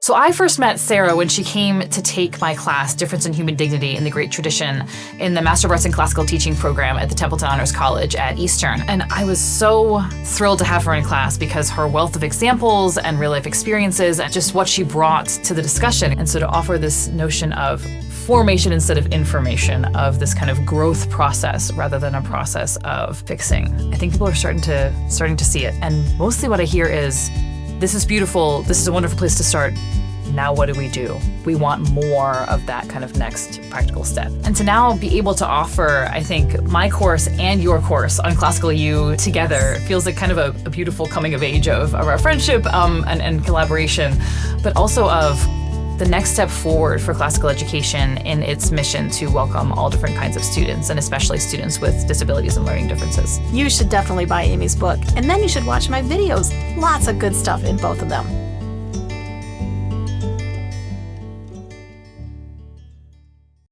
So I first met Sarah when she came to take my class, Difference in Human Dignity in the Great Tradition, in the Master of Arts in Classical Teaching program at the Templeton Honors College at Eastern. And I was so thrilled to have her in class because her wealth of examples and real life experiences and just what she brought to the discussion. And so to offer this notion of formation instead of information, of this kind of growth process rather than a process of fixing. I think people are starting to see it. And mostly what I hear is, this is beautiful, this is a wonderful place to start. Now what do? We want more of that kind of next practical step. And to now be able to offer, I think, my course and your course on Classical U together feels like kind of a beautiful coming of age of our friendship and collaboration, but also of the next step forward for classical education in its mission to welcome all different kinds of students, and especially students with disabilities and learning differences. You should definitely buy Amy's book, and then you should watch my videos. Lots of good stuff in both of them.